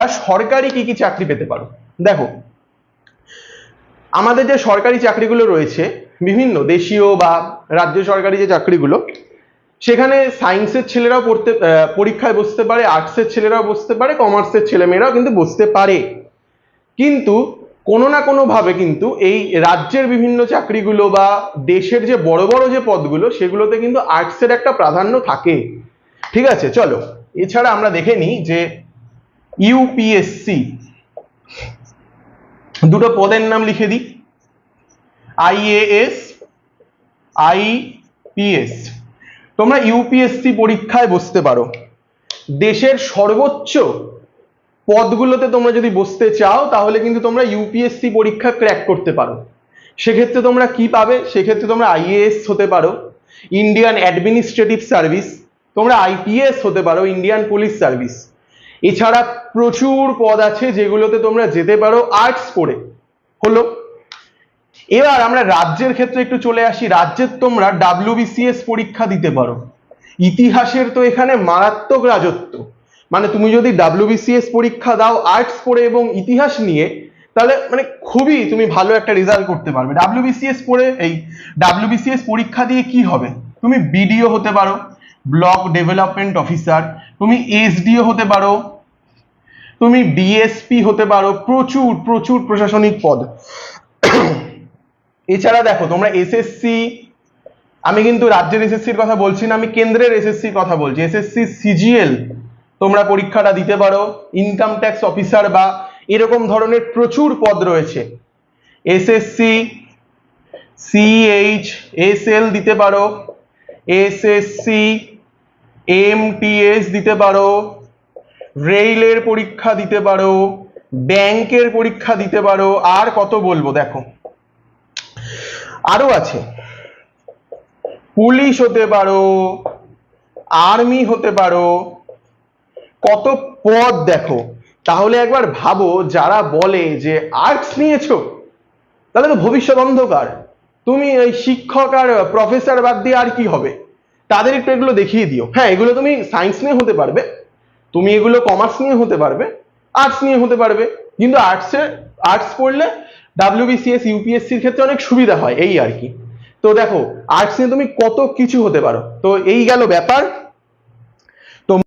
সরকারি কি কি চাকরি পেতে পারো। দেখো, আমাদের যে সরকারি চাকরিগুলো রয়েছে, বিভিন্ন দেশীয় বা রাজ্য সরকারি যে চাকরিগুলো, সেখানে সায়েন্সের ছেলেরাও পরীক্ষায় বসতে পারে, আর্টসের ছেলেরাও বসতে পারে, কমার্সের ছেলেমেয়েরাও কিন্তু বসতে পারে। কিন্তু কোনো না কোনো ভাবে কিন্তু এই রাজ্যের বিভিন্ন চাকরিগুলো বা দেশের যে বড় বড় যে পদগুলো, সেগুলোতে কিন্তু আর্টসের একটা প্রাধান্য থাকে। ঠিক আছে, চলো এছাড়া আমরা দেখে নিই যে ইউপিএসসি, দুটো পদের নাম লিখে দিই, আইএএস, আইপিএস। তোমরা ইউপিএসসি পরীক্ষায় বসতে পারো। দেশের সর্বোচ্চ পদগুলোতে তোমরা যদি বসতে চাও তাহলে কিন্তু তোমরা ইউপিএসসি পরীক্ষা ক্র্যাক করতে পারো। সেক্ষেত্রে তোমরা কি পাবে? সেক্ষেত্রে তোমরা আইএএস হতে পারো, ইন্ডিয়ান অ্যাডমিনিস্ট্রেটিভ সার্ভিস, তোমরা আইপিএস হতে পারো, ইন্ডিয়ান পুলিশ সার্ভিস। এছাড়া প্রচুর পদ আছে যেগুলোতে তোমরা যেতে পারো আর্টস পড়ে। হলো, এবার আমরা রাজ্যের ক্ষেত্রে একটু চলে আসি। রাজ্যের তোমরা ডাব্লিউবিসিএস পরীক্ষা দিতে পারো। ইতিহাসের তো এখানে মারাত্মক রাজত্ব, মানে তুমি যদি ডাব্লিউবিসিএস পরীক্ষা দাও আর্টস পড়ে এবং ইতিহাস নিয়ে, তাহলে মানে খুবই তুমি ভালো একটা রেজাল্ট করতে পারবে। ডাব্লিউবিসিএস পড়ে, এই ডাব্লিউবিসিএস পরীক্ষা দিয়ে কি হবে? তুমি বিডিও হতে পারো, ব্লক ডেভেলপমেন্ট অফিসার, তুমি এসডিও হতে পারো, তুমি ডিএসপি হতে পারো, প্রচুর প্রচুর প্রশাসনিক পদ। এছাড়া দেখো তোমরা এসএসসি, আমি কিন্তু রাজ্যের এসএসসির কথা বলছি না, আমি কেন্দ্রের এসএসসির কথা বলছি, এসএসসি সিজিএল তোমরা পরীক্ষাটা দিতে পারো, ইনকাম ট্যাক্স অফিসার বা এরকম ধরনের প্রচুর পদ রয়েছে। এসএসসি সিএইচএসএল দিতে পারো, এসএসসি এমটিএস দিতে পারো, রেলের পরীক্ষা দিতে পারো, ব্যাংকের পরীক্ষা দিতে পারো, আর কত বলবো, দেখো আরো আছে, পুলিশ হতে পারো, আর্মি হতে পারো, কত পদ দেখো। তাহলে একবার ভাবো, যারা বলে যে আর্টস নিয়েছো তাহলে তো ভবিষ্যৎ অন্ধকার, তুমি এই শিক্ষক আর প্রফেসর বাদ দিয়ে আর কি হবে, তাদের একটু এগুলো দেখিয়ে দিও। হ্যাঁ, এগুলো তুমি সায়েন্স নিয়ে হতে পারবে, তুমি এগুলো কমার্স নিয়ে হতে পারবে, আর্টস নিয়ে হতে পারবে, কিন্তু আর্টস পড়লে ডাব্লিউবিসিএস ইউপিএসসির ক্ষেত্রে অনেক সুবিধা হয়, এই আর কি। তো দেখো আর্টস নিয়ে তুমি কত কিছু হতে পারো। তো এই গেল ব্যাপার।